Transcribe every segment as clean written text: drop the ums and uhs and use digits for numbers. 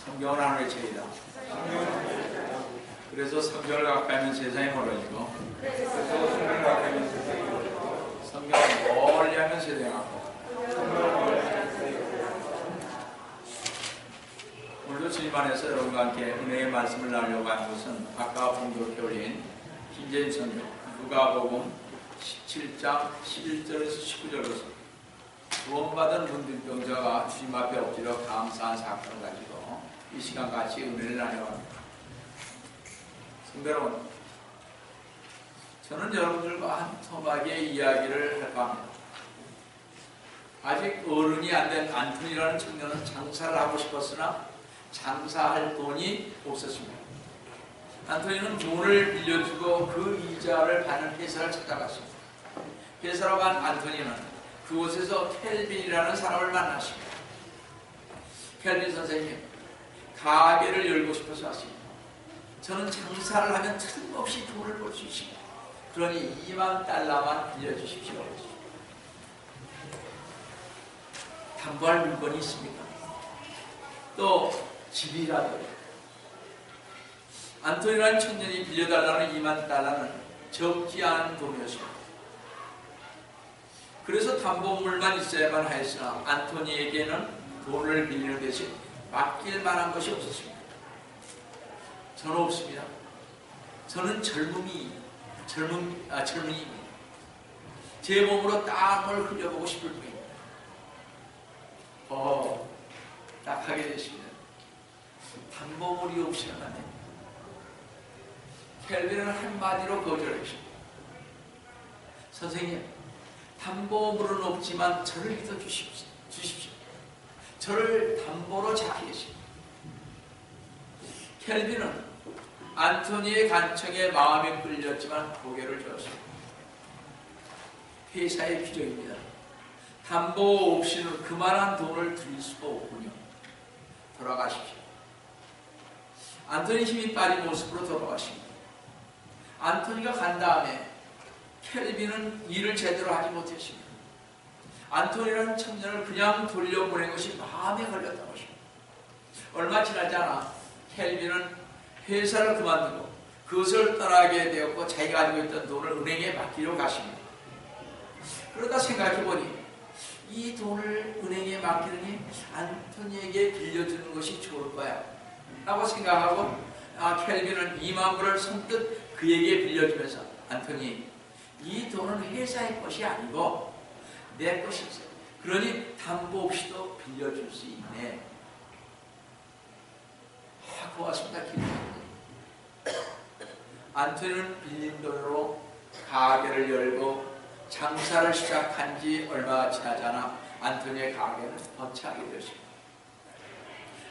성경은 하늘의 책이다. 그래서 성경을 가까이 하면 세상이 멀어지고 성경을 멀리 하면 세상이 가까워. 오늘도 주님 안에서 여러분과 함께 은혜의 말씀을 나누려고 하는 것은 아까 봉독해 올린 신재인 성경 누가복음 17장 11절에서 19절에서 구원받은 문둥병자가 주님 앞에 엎드려 감사한 사건을 가지고 이 시간 같이 은혜를 나누어갑니다. 성도 여러분, 저는 여러분들과 한 토막의 이야기를 할까 합니다. 아직 어른이 안 된 안톤이라는 청년은 장사를 하고 싶었으나 장사할 돈이 없었습니다. 안토니는 돈을 빌려주고 그 이자를 받는 회사를 찾아갔습니다. 회사로 간 안토니는 그곳에서 켈빈이라는 사람을 만났습니다. 켈빈 선생님, 가게를 열고 싶어서 왔습니다. 저는 장사를 하면 틀림없이 돈을 벌 수 있습니다. 그러니 2만 달러만 빌려주십시오. 담보할 물건이 있습니까? 또 집이라도. 안토니라는 청년이 빌려달라는 2만 달러는 적지 않은 돈이었습니다. 그래서 담보물만 있어야만 하였으나 안토니에게는 돈을 빌리는 대신 맡길 만한 것이 없었습니다. 저는 없습니다. 저는 젊은이입니다. 제 몸으로 땀을 흘려보고 싶을 뿐입니다. 딱하게 되십니다. 담보물이 없이는 안 됩니다. 켈빈은 한마디로 거절했습니다. 선생님, 담보물은 없지만 저를 믿어 주십시오. 저를 담보로 잡히십시오. 켈빈은 안토니의 간청에 마음이 끌렸지만 고개를 저었습니다. 회사의 규정입니다. 담보 없이는 그만한 돈을 드릴 수가 없군요. 돌아가십시오. 안토니 힘이 빠진 모습으로 돌아가십니다. 안토니가 간 다음에 켈빈은 일을 제대로 하지 못했습니다. 안토니라는 청년을 그냥 돌려보낸 것이 마음에 걸렸다고 하십니다. 얼마 지나지 않아 켈빈은 회사를 그만두고 그것을 떠나게 되었고 자기가 가지고 있던 돈을 은행에 맡기려고 가십니다. 그러다 생각해보니 이 돈을 은행에 맡기느니 안토니에게 빌려주는 것이 좋을 거야 라고 생각하고 켈빈은 2만 불을 선뜻 그에게 빌려주면서 안토니, 이 돈은 회사의 것이 아니고 내 것이 있어요. 그러니 담보 없이도 빌려줄 수 있네. 고맙습니다. 안토니는 빌린 돈으로 가게를 열고 장사를 시작한 지 얼마 지나지 않아 안토니의 가게는 번창하게 되었습니다.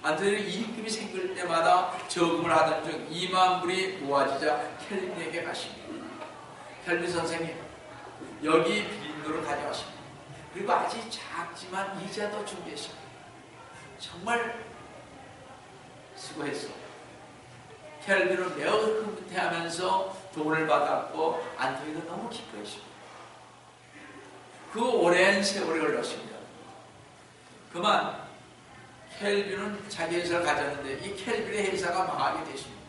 안토니는 이익금이 생길 때마다 저금을 하던 중 2만 불이 모아지자 켈빈에게 가십니다. 켈빈 선생님, 여기 빌린 돈을 가져왔습니다. 그리고 아직 작지만 이자도 준비했습니다. 정말 수고했어. 켈빈은 매우 흐뭇해하면서 돈을 받았고 안토니도 너무 기뻐했습니다. 그 오랜 세월이 흘렀습니다. 그만 켈빈은 자기 회사를 가졌는데 이 켈빈의 회사가 망하게 됐습니다.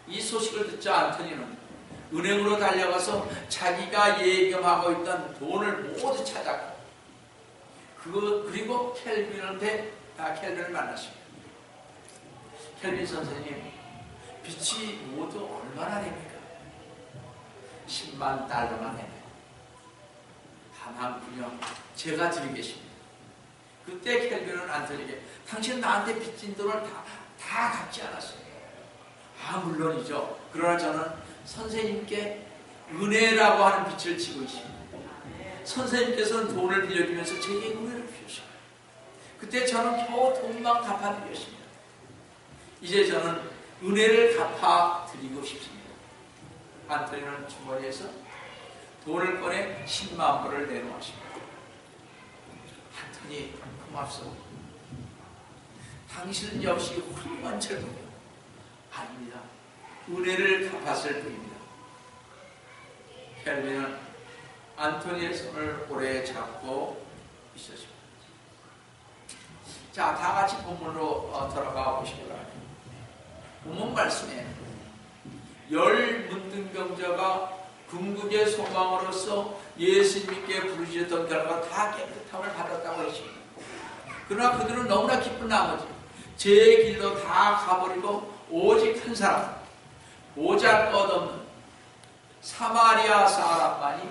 이 소식을 듣자 안토니는 은행으로 달려가서 자기가 예금하고 있던 돈을 모두 찾았고 그리고 켈빈을 만났습니다. 켈빈 선생님, 빚이 모두 얼마나 됩니까? 10만 달러만 됩니다. 다만군요, 제가 드리겠습니다. 그때 켈빈은 안토니에게 당신 나한테 빚진 돈을 다 갚지 않았어요. 물론이죠. 그러나 저는 선생님께 은혜라고 하는 빚을 지고 있습니다. 선생님께서는 돈을 빌려주면서 제게 은혜를 주셨어요. 그때 저는 겨우 돈만 갚아드렸습니다. 이제 저는 은혜를 갚아드리고 싶습니다. 안토니는 주머니에서 돈을 꺼내 10만 불을 내놓았습니다. 안토니, 고맙소. 당신은 역시 훌륭한 젊은이요. 아닙니다. 은혜를 갚았을 뿐입니다. 켈빈은 안토니의 손을 오래 잡고 있었습니다. 자, 다 같이 본문으로 돌아가 보시기 바랍니다. 본문 말씀에 10 문둥병자가 궁극의 소망으로서 예수님께 부르짖었던 결과 다 깨끗함을 받았다고 했습니다. 그러나 그들은 너무나 기쁜 나머지 제 길로 다 가버리고 오직 한 사람, 보잘것없는 사마리아 사람만이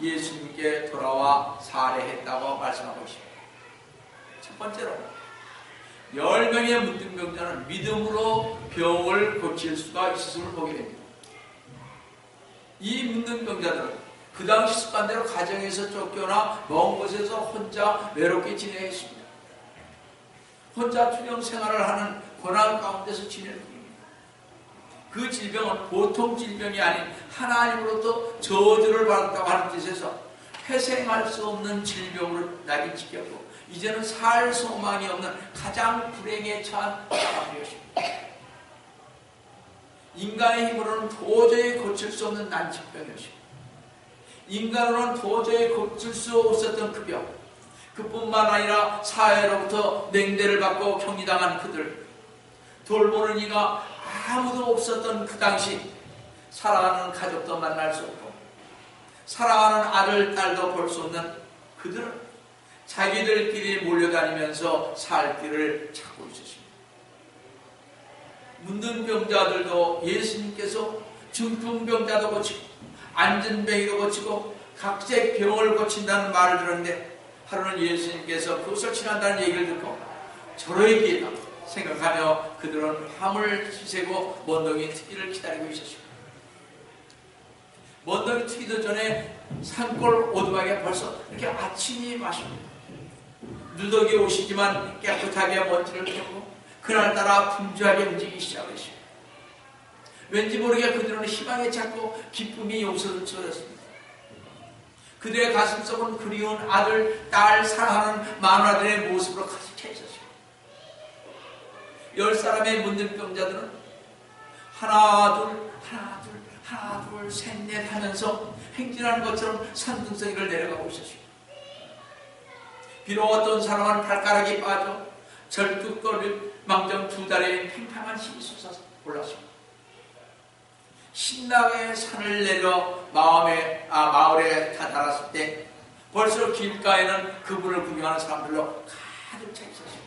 예수님께 돌아와 살해했다고 말씀하고 있습니다. 첫 번째로 10명의 문둥병자는 믿음으로 병을 고칠 수가 있었음을 보게 됩니다. 이 문둥병자들은 그 당시 습관대로 가정에서 쫓겨나 먼 곳에서 혼자 외롭게 지내야 했습니다. 혼자 투병 생활을 하는 고난 가운데서 지낼 뿐입니다. 그 질병은 보통 질병이 아닌 하나님으로부터 저주를 받았다고 하는 뜻에서 회생할 수 없는 질병으로 낙인 찍혔고 이제는 살 소망이 없는 가장 불행에 처한 사람이었습니다. 인간의 힘으로는 도저히 고칠 수 없는 난치병이었습니다. 인간으로는 도저히 고칠 수 없었던 그 병, 그뿐만 아니라 사회로부터 냉대를 받고 격리당한 그들, 돌보는 이가 아무도 없었던 그 당시 사랑하는 가족도 만날 수 없고 사랑하는 아들, 딸도 볼 수 없는 그들은 자기들끼리 몰려다니면서 살 길을 찾고 있었습니다. 문둥병자들도 예수님께서 중풍병자도 고치고 안전병이도 고치고 각색 병을 고친다는 말을 들었는데 하루는 예수님께서 그것을 친한다는 얘기를 듣고 저러기에다 생각하며 그들은 밤을 지새고 먼동이 트기를 기다리고 있었습니다. 먼동이 트기도 전에 산골 오두막에 벌써 이렇게 아침이 마십니다. 누더기 오시지만 깨끗하게 먼지를 펴고 그날따라 분주하게 움직이기 시작했습니다. 왠지 모르게 그들은 희망에 찾고 기쁨이 용서스러웠습니다. 그들의 가슴속은 그리운 아들, 딸, 사랑하는 마누라들의 모습으로 가득 차 있었습니다. 10사람의 문둥병자들은 하나 둘, 셋, 넷 하면서 행진하는 것처럼 산등성이를 내려가고 있었습니다. 비록 어떤 사람은 발가락이 빠져 절뚝거릴 망정 두 다리에 팽팽한 힘이 솟아서 올랐습니다. 신나게 산을 내려 마을에 다다랐을 때 벌써 길가에는 그분을 구경하는 사람들로 가득 차 있었습니다.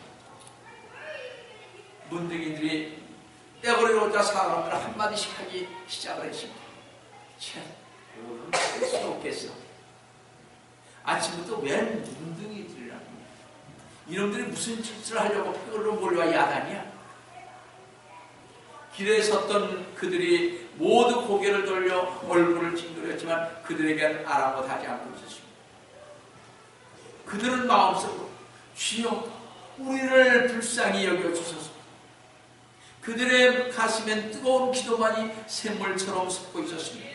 문둥이들이 떼거리로 오자 사람들 한마디씩 하기 시작을 했습니다. 참, 할 수 없겠어. 아침부터 웬 문둥이들이라고. 이놈들이 무슨 짓을 하려고 폐걸로 몰려와 야단이야. 길에 섰던 그들이 모두 고개를 돌려 얼굴을 찡그렸지만 그들에게는 아랑곳하지 않고 있었습니다. 그들은 마음속으로 주여 우리를 불쌍히 여겨주소서. 그들의 가슴엔 뜨거운 기도만이 샘물처럼 솟고 있었습니다.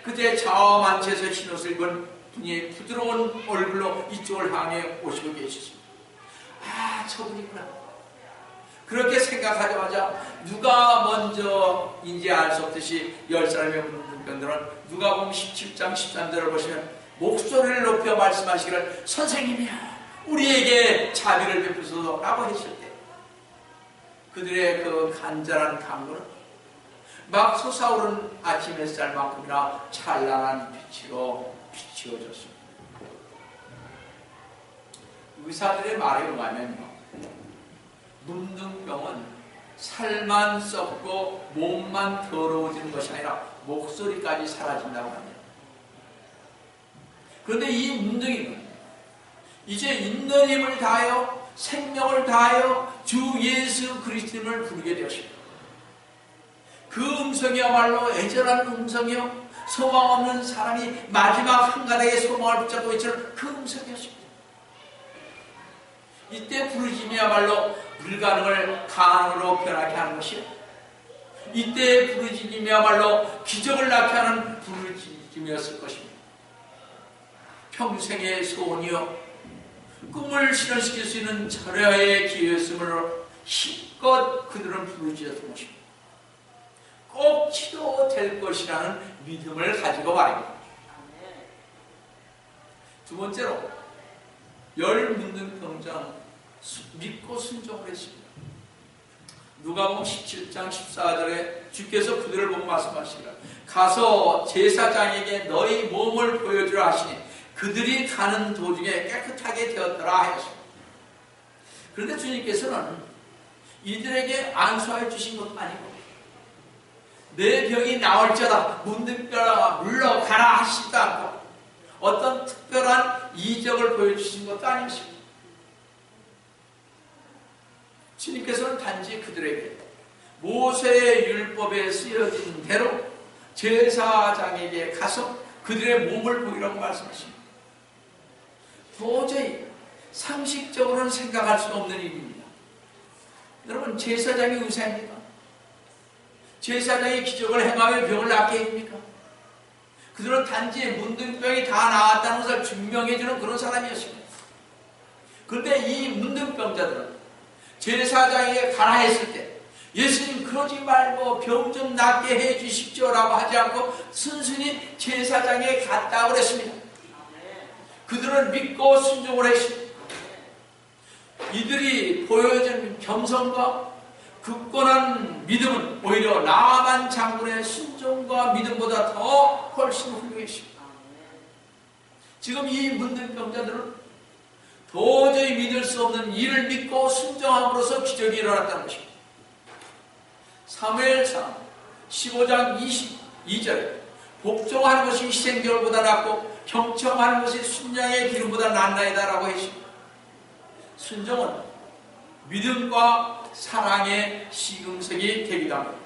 그때 자만체에서 흰옷을 입은 분이 부드러운 얼굴로 이쪽을 향해 오시고 계셨습니다. 아, 저분이구나. 그렇게 생각하자마자 누가 먼저인지 알 수 없듯이 10사람의 문둥병들은 누가복음 17장 13절을 보시면 목소리를 높여 말씀하시기를 선생님이야 우리에게 자비를 베푸소서 라고 했을 때 그들의 그 간절한 강구는 막 솟아오른 아침 햇살만큼이나 찬란한 빛으로 비추어졌습니다. 의사들의 말에 의하면요, 문둥병은 살만 썩고 몸만 더러워지는 것이 아니라 목소리까지 사라진다고 합니다. 그런데 이 문둥이는 이제 있는 힘을 다하여 생명을 다하여 주 예수 그리스도를 부르게 되었습니다. 그 음성이야말로 애절한 음성이요 소망 없는 사람이 마지막 한 가닥의 소망을 붙잡고 있는 그 음성이었습니다. 이때 부르짖음이야말로 불가능을 가능으로 변하게 하는 것이요, 이때 부르짖음이야말로 기적을 낳게 하는 부르짖음이었을 것입니다. 평생의 소원이요 꿈을 실현시킬 수 있는 절호의 기회였으므로 힘껏 그들은 부르짖었던 것입니다. 꼭 치료될 것이라는 믿음을 가지고 말입니다. 두 번째로 10 문둥병자는 믿고 순종을 했습니다. 누가복음 17장 14절에 주께서 그들을 보고 말씀하시기를 가서 제사장에게 너희 몸을 보여주라 하시니 그들이 가는 도중에 깨끗하게 되었더라 하였습니다. 그런데 주님께서는 이들에게 안수하여 주신 것도 아니고 내 병이 나을지어다 문둥병아 물러가라 하시지도 않고 어떤 특별한 이적을 보여주신 것도 아니십니다. 주님께서는 단지 그들에게 모세의 율법에 쓰여진 대로 제사장에게 가서 그들의 몸을 보이라고 말씀하십니다. 도저히 상식적으로는 생각할 수 없는 일입니다. 여러분, 제사장이 의사입니까? 제사장이 기적을 행하며 병을 낫게 해줍니까? 그들은 단지 문둥병이 다 나았다는 것을 증명해주는 그런 사람이었습니다. 그런데 이 문둥병자들은 제사장에게 가라 했을 때 예수님 그러지 말고 병 좀 낫게 해주십시오 라고 하지 않고 순순히 제사장에 갔다고 그랬습니다. 그들은 믿고 순종을 했습니다. 이들이 보여준 겸손과 굳건한 믿음은 오히려 나만 장군의 순종과 믿음보다 더 훨씬 훌륭했습니다. 지금 이 문둥병자들은 도저히 믿을 수 없는 일을 믿고 순종함으로써 기적이 일어났다는 것입니다. 사무엘상 15장 22절에 복종하는 것이 희생제물보다 낫고 경청하는 것이 순양의 기름보다 낫나이다 라고 했습니다. 순종은 믿음과 사랑의 시금석이 되기도 합니다.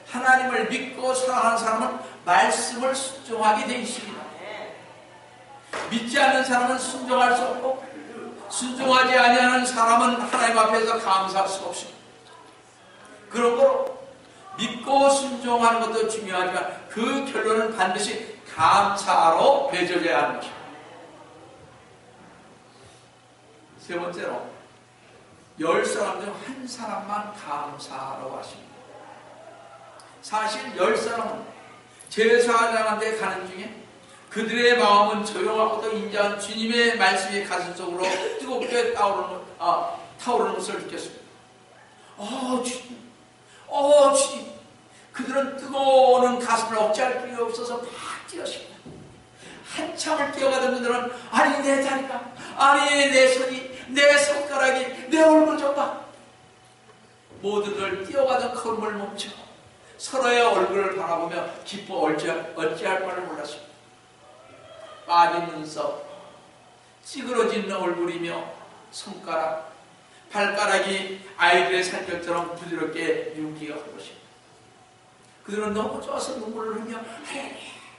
하나님을 믿고 사랑하는 사람은 말씀을 순종하게 되어 있습니다. 믿지 않는 사람은 순종할 수 없고 순종하지 아니하는 사람은 하나님 앞에서 감사할 수가 없습니다. 그러므로 믿고 순종하는 것도 중요하지만 그 결론은 반드시 감사로 맺어져야 하는 것입니다. 세 번째로 10사람 중 한 사람만 감사하라고 하십니다. 사실 10사람은 제사장한테 가는 중에 그들의 마음은 조용하고도 인자한 주님의 말씀이 가슴속으로 뜨겁게 타오르는 것을 느꼈습니다. 주님, 주님. 그들은 뜨거운 가슴을 억제할 필요 없어서 막 뛰었습니다. 한참을 뛰어가던 그들은 아니 내 다리가, 아니 내 손이, 내 손가락이, 내 얼굴 좀 봐. 모두들 뛰어가던 걸음을 멈춰 서로의 얼굴을 바라보며 기뻐 어찌할 바를 몰랐습니다. 빠진 눈썹, 찌그러진 얼굴이며 손가락, 발가락이 아이들의 살결처럼 부드럽게 윤기가 흐르십니다. 그들은 너무 좋아서 눈물을 흘리며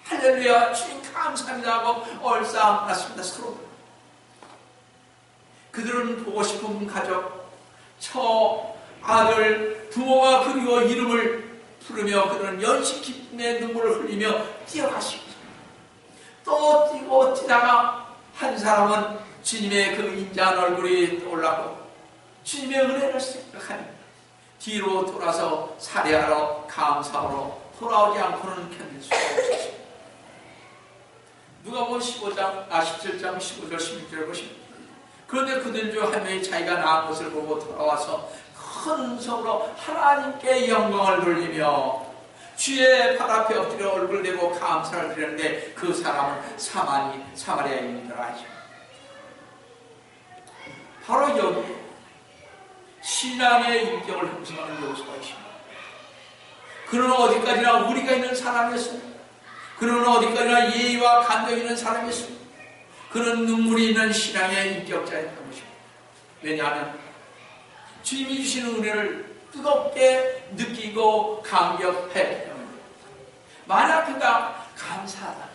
할렐루야 주님 감사합니다 하고 얼싸안았습니다. 서로. 그들은 보고 싶은 가족, 처, 아들, 부모가 그리워 이름을 부르며 그들은 연신 기쁨의 눈물을 흘리며 뛰어가십니다. 또 뛰고 뛰다가 한 사람은 주님의 그 인자한 얼굴이 떠올랐고 주님의 은혜를 생각하니 뒤로 돌아서 살해하러 감사하러 돌아오지 않고는 견딜 수가 없었습니다. 누가복음 17장 15절 16절을 보십니다. 그런데 그들 중 한 명이 자기가 낳은 것을 보고 돌아와서 큰 성으로 하나님께 영광을 돌리며 주의 발 앞에 엎드려 얼굴 대고 감사를 드렸는데 그 사람은 사마리아인이더라 하십니다. 바로 여기 신앙의 인격을 형성하는 요소가 있습니다. 그는 어디까지나 우리가 있는 사람이었습니다. 그는 어디까지나 예의와 감정이 있는 사람이었습니다. 그는 눈물이 있는 신앙의 인격자였던 것입니다. 왜냐하면 주님이 주시는 은혜를 뜨겁게 느끼고 감격했기 때문입니다. 만약 그가 감사하다,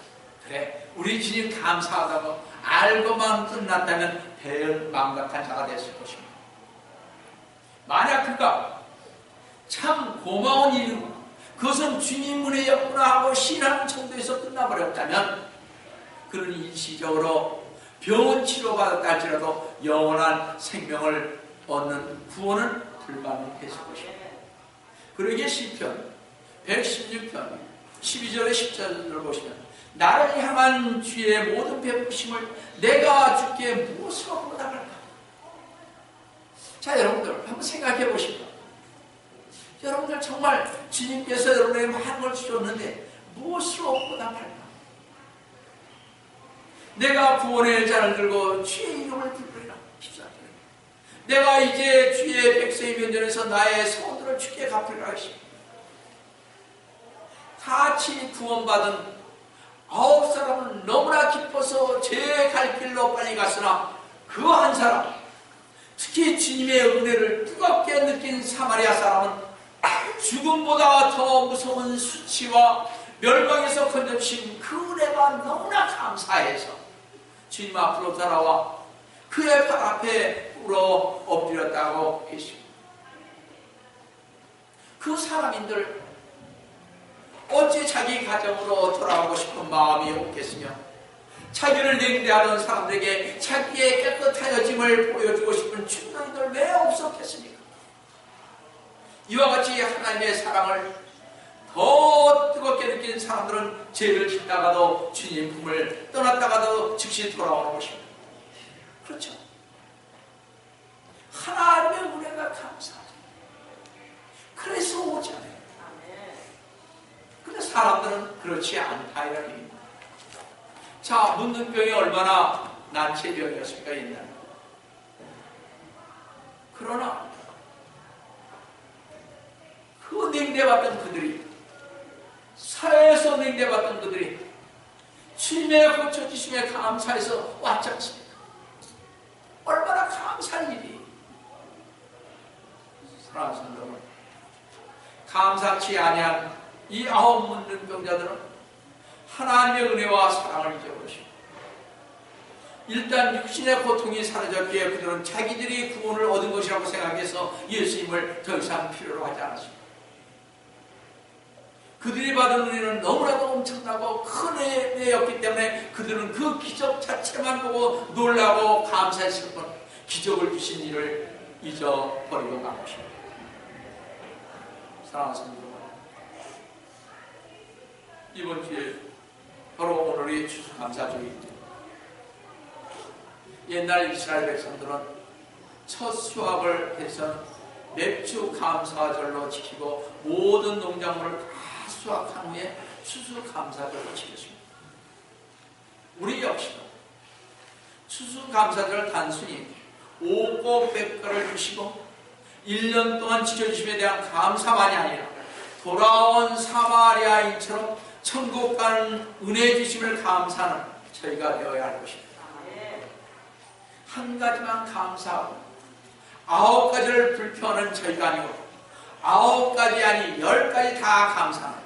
그래 우리 주님 감사하다고 알고만 끝났다면 배은 망각한 자가 됐을 것입니다. 만약 그가 참 고마운 일이고 그것은 주님 은혜였구나 하고 신앙 정도에서 끝나버렸다면 그는 일시적으로 병원 치료받았다 할지라도 영원한 생명을 얻는 구원은 불가능했을 것입니다. 그러기에 시편 116편 12절의 10절을 보시면 나를 향한 주의 모든 베푸심을 내가 주께 무엇으로 보답할까? 자, 여러분들 한번 생각해 보십시오. 여러분들 정말 주님께서 여러분에게 많은 걸 주셨는데 무엇으로 보답할까? 내가 구원의 잔을 들고 주의 이름을 부르리라. 14절. 내가 이제 주의 백성의 면전에서 나의 소원들을 주께 갚으리라 하십니다. 같이 구원받은 9사람은 너무나 기뻐서 제 갈 길로 빨리 갔으나 그 한 사람, 특히 주님의 은혜를 뜨겁게 느낀 사마리아 사람은 죽음보다 더 무서운 수치와 멸망에서 건져주신 그 은혜가 너무나 감사해서 주님 앞으로 돌아와 그의 발 앞에 울어 엎드렸다고 계십니다. 그 사람인들 어찌 자기 가정으로 돌아가고 싶은 마음이 없겠으며 자기를 냉대하는 사람들에게 자기의 깨끗하여짐을 보여주고 싶은 충동들 왜 없었겠습니까? 이와 같이 하나님의 사랑을 더 뜨겁게 느낀 사람들은 죄를 짓다가도 주님 품을 떠났다가도 즉시 돌아오는 것입니다. 그렇죠? 하나님의 은혜가 감사하죠. 그래서 오잖아요. 근데 사람들은 그렇지 않다 이런 얘기입니다. 자, 문둥병이 얼마나 난치병이었습니까 옛날에. 그러나 그 냉대받던 그들이, 사회에서 냉대받던 그들이 주님의 고쳐주심에 감사해서 왔지 않습니까? 얼마나 감사한 일이. 사랑하는 성도들, 감사치 아니한 이 9 문둥병자들은 하나님의 은혜와 사랑을 잊어버리시고 일단 육신의 고통이 사라졌기에 그들은 자기들이 구원을 얻은 것이라고 생각해서 예수님을 더 이상 필요로 하지 않았습니다. 그들이 받은 은혜는 너무나도 엄청나고 큰 은혜였기 때문에 그들은 그 기적 자체만 보고 놀라고 감사했을 뿐 기적을 주신 일을 잊어버리고 간 것입니다. 사랑하는 성도, 이번 주에 바로 오늘이 추수감사주의입니다. 옛날 이스라엘 백성들은 첫 수확을 해서 맵주 감사절로 지키고 모든 농작물을 다 수확한 후에 추수감사절로 지켰습니다. 우리 역시도 추수감사절 단순히 오고 백가를 주시고 1년 동안 지켜주심에 대한 감사만이 아니라 돌아온 사마리아인처럼 천국 가는 은혜 주심을 감사하는 저희가 되어야 할 것입니다. 한 가지만 감사하고 9가지를 불평하는 저희가 아니고 9가지 아니 10가지 다 감사하는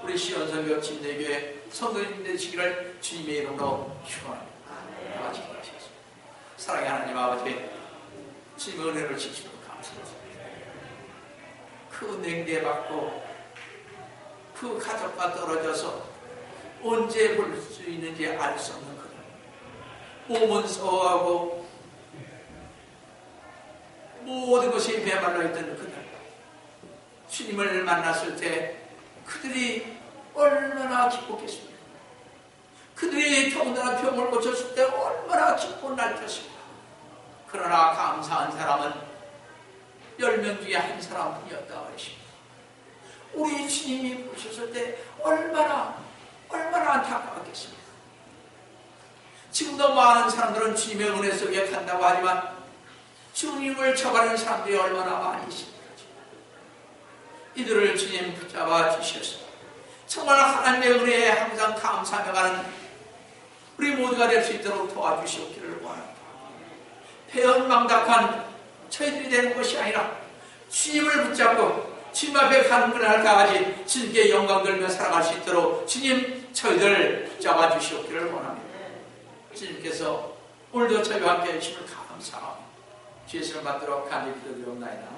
우리 시온선교 침례교회 성도님 되시기를 주님의 이름으로 축원합니다. 같이 기도하시겠습니다. 사랑의 하나님 아버지, 주님의 은혜를 지키고 감사합니다. 그 냉대받고 그 가족과 떨어져서 언제 볼 수 있는지 알 수 없는 그들, 몸은 소하고 모든 것이 메말라 있던 그들, 주님을 만났을 때 그들이 얼마나 기뻤겠습니까? 그들이 더군다나 병을 고쳤을 때 얼마나 기쁜 날이었습니까? 그러나 감사한 사람은 10명 중에 한 사람뿐이었다고 하십니다. 우리 주님이 보셨을 때 얼마나 안타까웠겠습니까? 지금도 많은 사람들은 주님의 은혜 속에 간다고 하지만 주님을 저버리는 사람들이 얼마나 많이 있습니까? 이들을 주님 붙잡아 주셔서 정말 하나님의 은혜에 항상 감사하며 가는 우리 모두가 될 수 있도록 도와주시옵기를 원합니다. 배은망덕한 저희들이 되는 것이 아니라 주님을 붙잡고 주님 앞에 가는 그날까지 주님께 영광 돌며 살아갈 수 있도록 주님 저희들 붙잡아 주시옵기를 원합니다. 주님께서 오늘도 저희와 함께 해주심을 감사합니다. 주의 이름을 받도록 간절히 기도드리옵나이다.